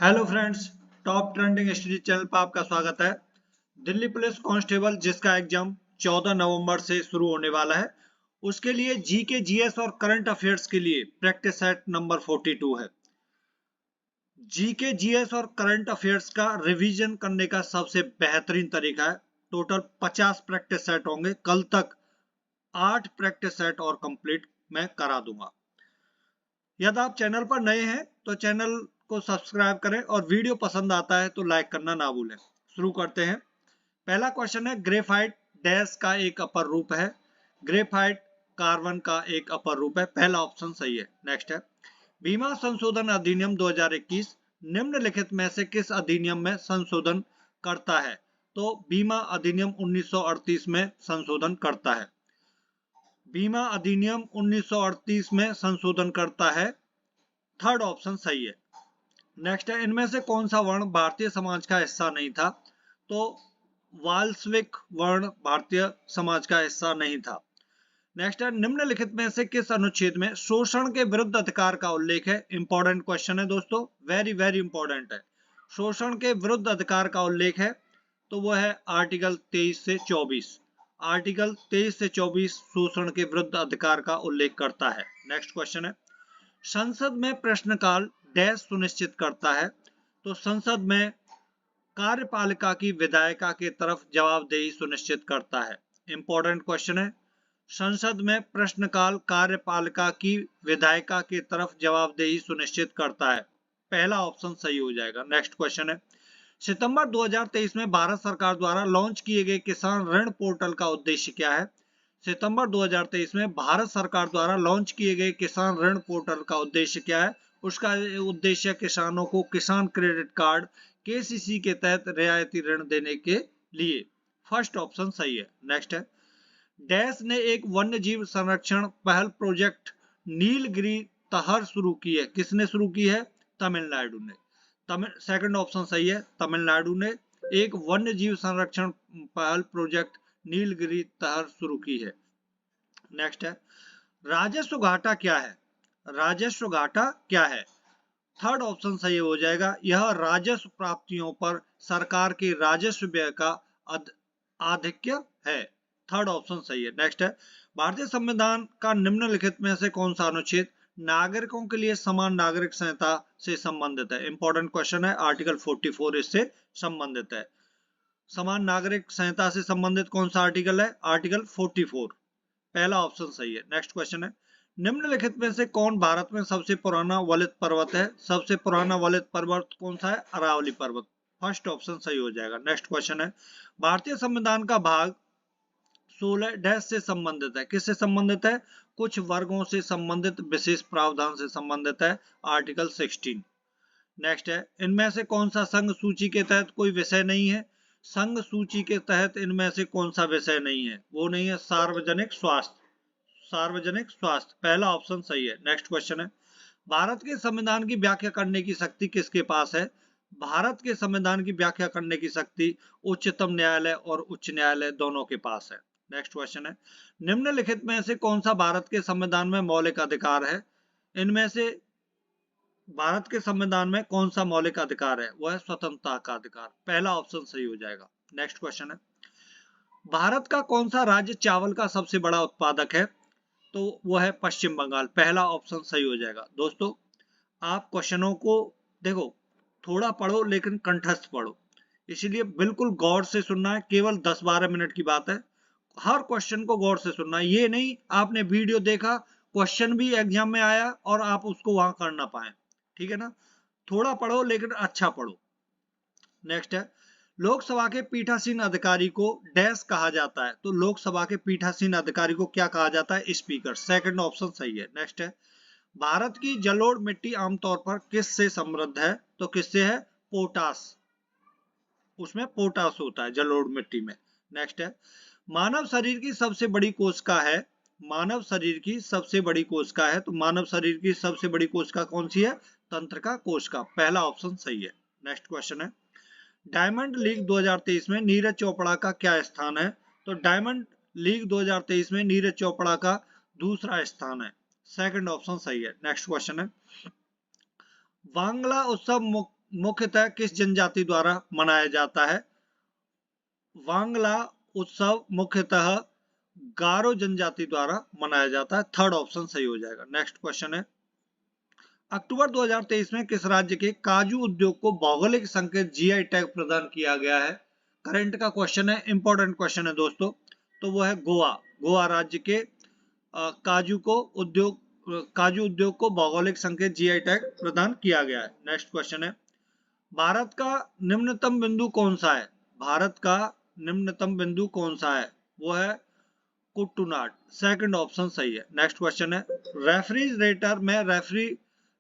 Hello friends, top trending study channel पर आपका स्वागत है। दिल्ली पुलिस कांस्टेबल जिसका एग्जाम 14 नवंबर से शुरू होने वाला है, उसके लिए जीके, जीएस और करंट अफेयर्स के लिए प्रैक्टिस सेट नंबर 42 है। जीके, जीएस और करंट अफेयर्स का रिवीजन करने का सबसे बेहतरीन तरीका है। टोटल 50 प्रैक्टिस सेट होंगे। कल तक 8 प्रैक्टिस सेट और कंप्लीट मैं करा दूंगा। यदि आप चैनल पर नए हैं तो चैनल को सब्सक्राइब करें और वीडियो पसंद आता है तो लाइक करना ना भूलें। शुरू करते हैं। पहला क्वेश्चन है, ग्रेफाइट डैश का एक अपर रूप है। ग्रेफाइट कार्बन का एक अपर रूप है। पहला ऑप्शन सही है। नेक्स्ट है, बीमा संशोधन अधिनियम 2021 निम्नलिखित में से किस अधिनियम में संशोधन करता है? तो बीमा अधिनियम 1938 में संशोधन करता है। बीमा अधिनियम 1938 में संशोधन करता है। थर्ड ऑप्शन सही है। नेक्स्ट है, इनमें से कौन सा वर्ण भारतीय समाज का हिस्सा नहीं था? तो वाल्सविक वर्ण भारतीय समाज का हिस्सा नहीं था। नेक्स्ट है, निम्नलिखित में से किस अनुच्छेद में शोषण के विरुद्ध अधिकार का उल्लेख है? इंपॉर्टेंट क्वेश्चन है दोस्तों, वेरी वेरी इंपॉर्टेंट है। शोषण के विरुद्ध अधिकार का उल्लेख है तो वो है आर्टिकल 23 से 24। आर्टिकल 23 से 24 शोषण के विरुद्ध अधिकार का उल्लेख करता है। नेक्स्ट क्वेश्चन है, संसद में प्रश्नकाल डैश सुनिश्चित करता है? तो संसद में कार्यपालिका की विधायिका की तरफ जवाबदेही सुनिश्चित करता है। इंपॉर्टेंट क्वेश्चन है। संसद में प्रश्नकाल कार्यपालिका की विधायिका की तरफ जवाबदेही सुनिश्चित करता है। पहला ऑप्शन सही हो जाएगा। नेक्स्ट क्वेश्चन है, सितंबर 2023 में भारत सरकार द्वारा लॉन्च किए गए किसान ऋण पोर्टल का उद्देश्य क्या है? सितंबर 2023 में भारत सरकार द्वारा लॉन्च किए गए किसान ऋण पोर्टल का उद्देश्य क्या है? उसका उद्देश्य किसानों को किसान क्रेडिट कार्ड केसीसी के तहत रियायती ऋण देने के लिए। फर्स्ट ऑप्शन सही है। नेक्स्ट है, डैश ने एक वन्य जीव संरक्षण पहल प्रोजेक्ट नीलगिरी तहर शुरू की है। किसने शुरू की है? तमिलनाडु ने। सेकंड ऑप्शन सही है। तमिलनाडु ने एक वन्य जीव संरक्षण पहल प्रोजेक्ट नीलगिरी तहर शुरू की है। नेक्स्ट है, राजस्व घाटा क्या है? राजस्व घाटा क्या है? थर्ड ऑप्शन सही हो जाएगा। यह राजस्व प्राप्तियों पर सरकार के राजस्व व्यय का आधिक्य है। थर्ड ऑप्शन सही है। नेक्स्ट है, भारतीय संविधान का निम्नलिखित में से कौन सा अनुच्छेद नागरिकों के लिए समान नागरिक संहिता से संबंधित है? इंपॉर्टेंट क्वेश्चन है। आर्टिकल 44 इससे संबंधित है। समान नागरिक संहिता से संबंधित कौन सा आर्टिकल है? आर्टिकल 44। पहला ऑप्शन सही है। नेक्स्ट क्वेश्चन है, निम्नलिखित में से कौन भारत में सबसे पुराना वलित पर्वत है? सबसे पुराना वलित पर्वत कौन सा है? अरावली पर्वत। फर्स्ट ऑप्शन सही हो जाएगा। नेक्स्ट क्वेश्चन है, भारतीय संविधान का भाग 16 डैश से संबंधित है? किससे संबंधित है? कुछ वर्गों से संबंधित विशेष प्रावधान से संबंधित है। आर्टिकल 16। नेक्स्ट है, इनमें से कौन सा संघ सूची के तहत कोई विषय नहीं है? संघ सूची के तहत इनमें से कौन सा विषय नहीं है? वो नहीं है सार्वजनिक स्वास्थ्य। सार्वजनिक स्वास्थ्य। पहला ऑप्शन सही है। नेक्स्ट क्वेश्चन है, भारत के संविधान की व्याख्या करने की शक्ति किसके पास है? भारत के संविधान की व्याख्या करने की शक्ति उच्चतम न्यायालय और उच्च न्यायालय दोनों के पास है। नेक्स्ट क्वेश्चन है, निम्नलिखित में से कौन सा भारत के संविधान में मौलिक अधिकार है? इनमें से भारत के संविधान में कौन सा मौलिक अधिकार है? वह है स्वतंत्रता का अधिकार। पहला ऑप्शन सही हो जाएगा। नेक्स्ट क्वेश्चन है, भारत का कौन सा राज्य चावल का सबसे बड़ा उत्पादक है? तो वह है पश्चिम बंगाल। पहला ऑप्शन सही हो जाएगा। दोस्तों, आप क्वेश्चनों को देखो, थोड़ा पढ़ो लेकिन कंठस्थ पढ़ो, इसलिए बिल्कुल गौर से सुनना है। केवल 10-12 मिनट की बात है। हर क्वेश्चन को गौर से सुनना है। ये नहीं आपने वीडियो देखा, क्वेश्चन भी एग्जाम में आया और आप उसको वहां कर ना पाए। ठीक है ना? थोड़ा पढ़ो लेकिन अच्छा पढ़ो। नेक्स्ट है, लोकसभा के पीठासीन अधिकारी को डैश कहा जाता है? तो लोकसभा के पीठासीन अधिकारी को क्या कहा जाता है? स्पीकर। सेकंड ऑप्शन सही है। नेक्स्ट है, भारत की जलोढ़ मिट्टी आमतौर पर किस से समृद्ध है? तो किससे है? पोटास। उसमें पोटास होता है जलोढ़ मिट्टी में। नेक्स्ट है, मानव शरीर की सबसे बड़ी कोशिका है? मानव शरीर की सबसे बड़ी कोशिका है, तो मानव शरीर की सबसे बड़ी कोशिका कौन सी है? तंत्रिका कोशिका। पहला ऑप्शन सही है। नेक्स्ट क्वेश्चन है, डायमंड लीग 2023 में नीरज चोपड़ा का क्या स्थान है? तो डायमंड लीग 2023 में नीरज चोपड़ा का दूसरा स्थान है। सेकंड ऑप्शन सही है। नेक्स्ट क्वेश्चन है, वांगला उत्सव मुख्यतः किस जनजाति द्वारा मनाया जाता है? वांगला उत्सव मुख्यतः गारो जनजाति द्वारा मनाया जाता है। थर्ड ऑप्शन सही हो जाएगा। नेक्स्ट क्वेश्चन है, अक्टूबर 2023 में किस राज्य के काजू उद्योग को भौगोलिक संकेत जीआई टैग प्रदान किया गया है? करंट का क्वेश्चन है, इंपॉर्टेंट क्वेश्चन है दोस्तों। तो वो है गोवा। गोवा राज्य के काजू उद्योग को भौगोलिक संकेत जीआई टैग प्रदान किया गया है। नेक्स्ट क्वेश्चन है, भारत का निम्नतम बिंदु कौन सा है? भारत का निम्नतम बिंदु कौन सा है? वो है कुट्टूनाड। सेकंड ऑप्शन सही है। नेक्स्ट क्वेश्चन है, रेफ्रिजरेटर में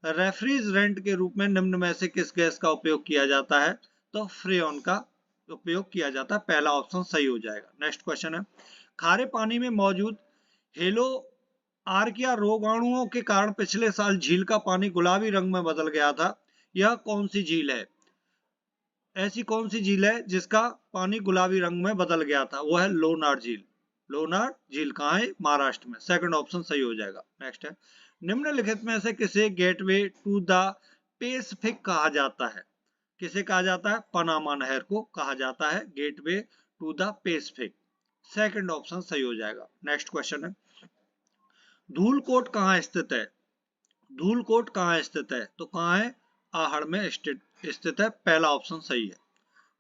रेफ्रिजरेंट के रूप में निम्न में से किस गैस का उपयोग किया जाता है? तो फ्रेऑन का उपयोग किया जाता है। पहला ऑप्शन सही हो जाएगा। नेक्स्ट क्वेश्चन है, खारे पानी में मौजूद हेलो आर्किया रोगाणुओं के कारण पिछले साल झील का पानी गुलाबी रंग में बदल गया था। यह कौन सी झील है? ऐसी कौन सी झील है जिसका पानी गुलाबी रंग में बदल गया था? वो है लोनार झील। लोनार झील कहाँ है? महाराष्ट्र में। सेकंड ऑप्शन सही हो जाएगा। नेक्स्ट है, निम्नलिखित में से किसे गेटवे टू द पैसिफिक कहा जाता है? किसे कहा जाता है? पनामा नहर को कहा जाता है gateway to the Pacific. Second option सही हो जाएगा। नेक्स्ट क्वेश्चन है, धूलकोट कहाँ स्थित है? धूलकोट कहाँ स्थित है? तो कहाँ है? आहड़ में स्थित है। पहला ऑप्शन सही है।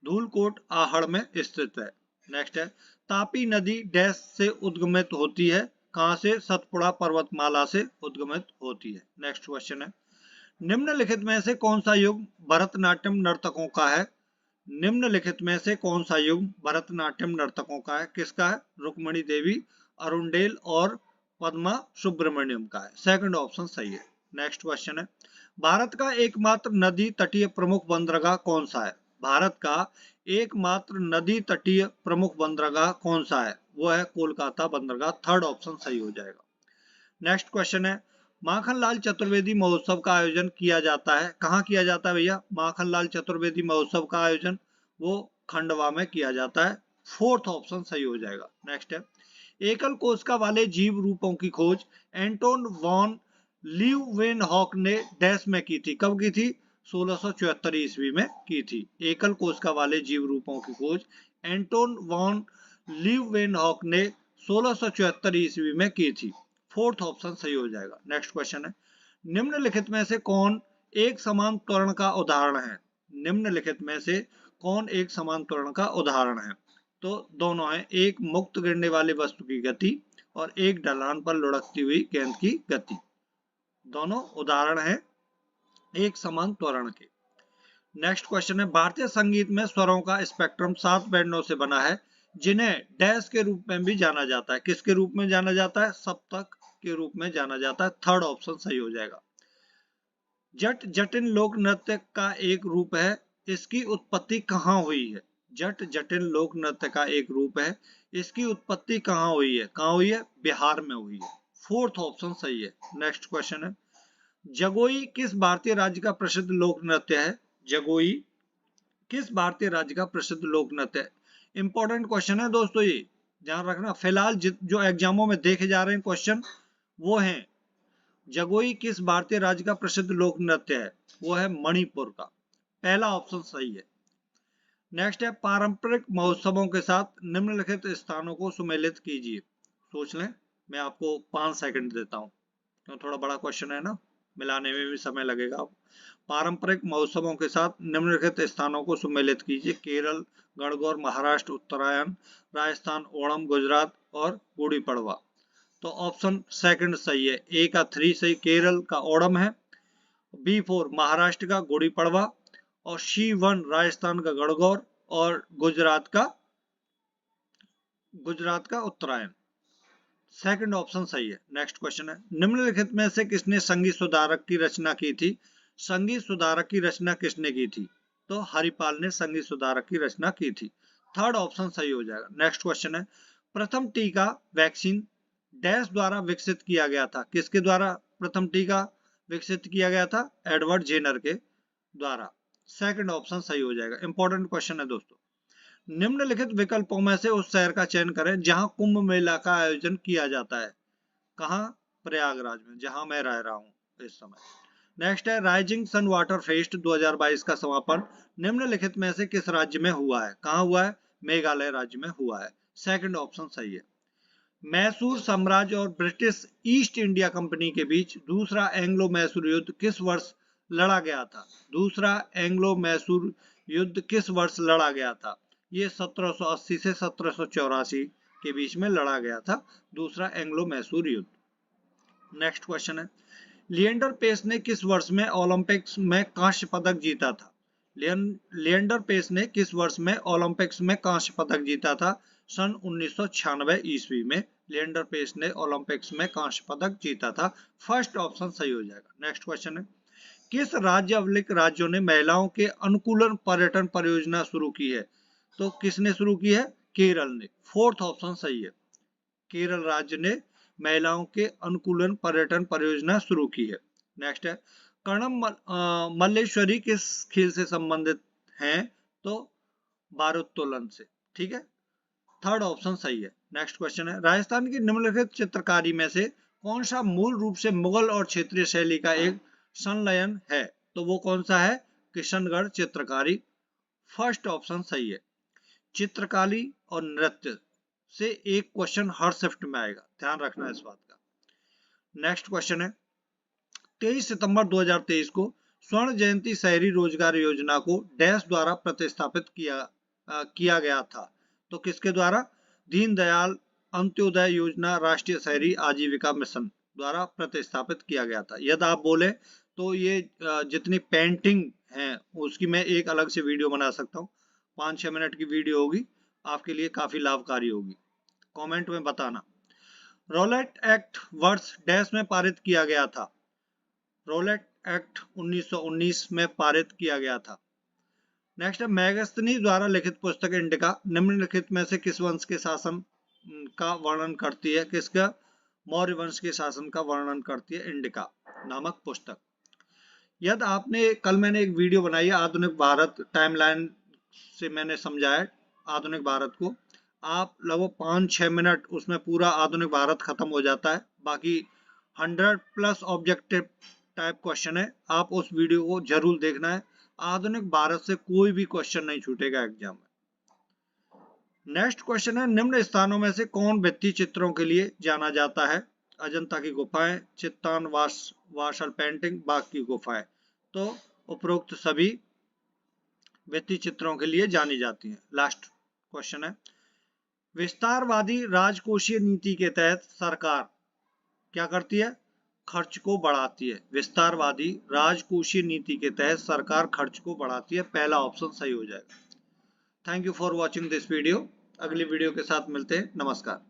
धूलकोट आहड़ में स्थित है। नेक्स्ट है, तापी नदी डैश से उद्गमित होती है? कहां से? सतपुड़ा पर्वतमाला से उद्गमित होती है। नेक्स्ट क्वेश्चन है, निम्नलिखित में से कौन सा युग भरतनाट्यम नर्तकों का है? निम्नलिखित में से कौन सा युग भरतनाट्यम नर्तकों का है? किसका है? रुक्मणी देवी, अरुणडेल और पद्मा सुब्रमण्यम का है। सेकंड ऑप्शन सही है। नेक्स्ट क्वेश्चन है, भारत का एकमात्र नदी तटीय प्रमुख बंदरगाह कौन सा है? भारत का एकमात्र नदी तटीय प्रमुख बंदरगाह कौन सा है? वो है कोलकाता बंदरगाह। थर्ड ऑप्शन सही हो जाएगा। नेक्स्ट क्वेश्चन है, माखनलाल चतुर्वेदी महोत्सव का आयोजन किया जाता है? कहाँ किया जाता है भैया? माखनलाल चतुर्वेदी महोत्सव का आयोजन वो खंडवा में किया जाता है। फोर्थ ऑप्शन सही हो जाएगा। नेक्स्ट है, एकल कोशिका वाले जीव रूपों की खोज एंटोन वॉन लीeuwenhoek ने डैश में की थी? कब की थी? 1674 ईस्वी में की थी। एकल कोशिका वाले जीव रूपों की खोज एंटोन वॉन लीeuwenhoek ने 1674 ईस्वी में की थी। फोर्थ ऑप्शन सही हो जाएगा। नेक्स्ट क्वेश्चन है, निम्नलिखित में से कौन एक समान त्वरण का उदाहरण है? निम्नलिखित में से कौन एक समान त्वरण का उदाहरण है? तो दोनों है, एक मुक्त गिरने वाली वस्तु की गति और एक ढलान पर लुढ़कती हुई गेंद की गति। दोनों उदाहरण है एक समान त्वरण के। नेक्स्ट क्वेश्चन है, भारतीय संगीत में स्वरों का स्पेक्ट्रम 7 बैंडों से बना है जिन्हें डैश के रूप में भी जाना जाता है? किसके रूप में जाना जाता है? सप्तक के रूप में जाना जाता है। थर्ड ऑप्शन सही हो जाएगा। जट जटिन लोक नृत्य का एक रूप है, इसकी उत्पत्ति कहाँ हुई है? जट जटिन लोक नृत्य का एक रूप है, इसकी उत्पत्ति कहाँ हुई है? कहाँ हुई है? बिहार में हुई है। फोर्थ ऑप्शन सही है। नेक्स्ट क्वेश्चन है, जगोई किस भारतीय राज्य का प्रसिद्ध लोक नृत्य है? जगोई किस भारतीय राज्य का प्रसिद्ध लोक नृत्य है? इंपॉर्टेंट क्वेश्चन है दोस्तों, ये ध्यान रखना। फिलहाल जो एग्जामों में देखे जा रहे हैं क्वेश्चन वो हैं, जगोई किस भारतीय राज्य का प्रसिद्ध लोक नृत्य है? वो है मणिपुर का। पहला ऑप्शन सही है। नेक्स्ट है, पारंपरिक महोत्सवों के साथ निम्नलिखित स्थानों को सुमेलित कीजिए। सोच लें, मैं आपको 5 सेकंड देता हूं, तो थोड़ा बड़ा क्वेश्चन है ना, मिलाने में भी समय लगेगा। पारंपरिक महोत्सवों के साथ निम्नलिखित स्थानों को सुमेलित कीजिए। केरल, गणगौर, महाराष्ट्र उत्तरायण, राजस्थान ओणम, गुजरात और गुड़ी पड़वा। तो ऑप्शन सेकंड सही है। ए का 3 सही, केरल का ओणम है। B4 महाराष्ट्र का गुड़ी पड़वा और C1 राजस्थान का गणगौर और गुजरात का उत्तरायण। सेकंड ऑप्शन सही है। नेक्स्ट क्वेश्चन है, निम्नलिखित में से किसने संगीत सुधारक की रचना की थी? संगीत सुधारक की रचना किसने की थी? तो हरिपाल ने संगीत सुधारक की रचना की थी। थर्ड ऑप्शन सही हो जाएगा। नेक्स्ट क्वेश्चन है, प्रथम टीका वैक्सीन डैश द्वारा विकसित किया गया था? किसके द्वारा प्रथम टीका विकसित किया गया था? एडवर्ड जेनर के द्वारा। सेकंड ऑप्शन सही हो जाएगा। इंपॉर्टेंट क्वेश्चन है दोस्तों, निम्नलिखित विकल्पों में से उस शहर का चयन करें जहां कुंभ मेला का आयोजन किया जाता है। कहां? प्रयागराज में, जहां मैं रह रहा हूं इस समय। नेक्स्ट है राइजिंग सन वाटर फेस्ट 2022 का समापन निम्नलिखित में से किस राज्य में हुआ है? कहाँ हुआ है? मेघालय राज्य में हुआ है। सेकंड ऑप्शन सही है। मैसूर साम्राज्य और ब्रिटिश ईस्ट इंडिया कंपनी के बीच दूसरा एंग्लो मैसूर युद्ध किस वर्ष लड़ा गया था? दूसरा एंग्लो मैसूर युद्ध किस वर्ष लड़ा गया था? ये 1780 से 1784 के बीच में लड़ा गया था दूसरा एंग्लो मैसूर युद्ध। नेक्स्ट क्वेश्चन है लिएंडर पेस ने किस वर्ष में ओलंपिक्स में कांस्य पदक जीता था? लिएंडर पेस ने किस वर्ष में ओलंपिक्स में कांस्य पदक जीता था? सन 1996 ईस्वी में लिएंडर पेस ने ओलंपिक्स में कांस्य पदक जीता था। फर्स्ट ऑप्शन सही हो जाएगा। नेक्स्ट क्वेश्चन है किस राज्यों ने महिलाओं के अनुकूलन पर्यटन परियोजना शुरू की है? तो किसने शुरू की है? केरल ने। फोर्थ ऑप्शन सही है। केरल राज्य ने महिलाओं के अनुकूलन पर्यटन परियोजना शुरू की है। नेक्स्ट है कर्णम मल्लेश्वरी किस खेल से संबंधित हैं? तो भारोत्तोलन से। ठीक है, थर्ड ऑप्शन सही है। नेक्स्ट क्वेश्चन है राजस्थान की निम्नलिखित चित्रकारी में से कौन सा मूल रूप से मुगल और क्षेत्रीय शैली का एक संलयन है? तो वो कौन सा है? किशनगढ़ चित्रकारी। फर्स्ट ऑप्शन सही है। चित्रकारी और नृत्य से एक क्वेश्चन हर शिफ्ट में आएगा, ध्यान रखना इस बात का। नेक्स्ट क्वेश्चन है 23 सितंबर 2023 को स्वर्ण जयंती शहरी रोजगार योजना को डैश द्वारा प्रतिस्थापित किया गया था? तो किसके द्वारा? दीनदयाल अंत्योदय योजना राष्ट्रीय शहरी आजीविका मिशन द्वारा प्रतिस्थापित किया गया था। यदि आप बोले तो ये जितनी पेंटिंग है उसकी मैं एक अलग से वीडियो बना सकता हूँ, 5-6 मिनट की वीडियो होगी, आपके लिए काफी लाभकारी होगी। कमेंट में बताना। रोलेट एक्ट वर्ष डैश में पारित किया गया था? रोलेट एक्ट 1919 में पारित किया गया था। नेक्स्ट है मैगस्थनी द्वारा लिखित पुस्तक इंडिका निम्नलिखित में से किस वंश के शासन का वर्णन करती है? किसका? मौर्य वंश के शासन का वर्णन करती है इंडिका नामक पुस्तक। यदि आपने कल मैंने एक वीडियो बनाई है आधुनिक भारत टाइमलाइन से, मैंने समझाया आधुनिक भारत को, आप लगभग 5-6 मिनट उसमें पूरा आधुनिक भारत खत्म हो जाता है। बाकी 100+ ऑब्जेक्टिव टाइप क्वेश्चन है, आप उस वीडियो को जरूर देखना है। आधुनिक भारत से कोई भी क्वेश्चन नहीं छूटेगा एग्जाम में। नेक्स्ट क्वेश्चन है निम्न स्थानों में से कौन भित्ति चित्रों के लिए जाना जाता है? अजंता की गुफाएं, चित्तान वाशल पेंटिंग, बाग की गुफाएं। तो उपरोक्त सभी भित्ति चित्रों के लिए जानी जाती हैं। लास्ट क्वेश्चन है विस्तारवादी राजकोषीय नीति के तहत सरकार क्या करती है? खर्च को बढ़ाती है। विस्तारवादी राजकोषीय नीति के तहत सरकार खर्च को बढ़ाती है। पहला ऑप्शन सही हो जाएगा। Thank you for watching this video. अगली वीडियो के साथ मिलते हैं। नमस्कार।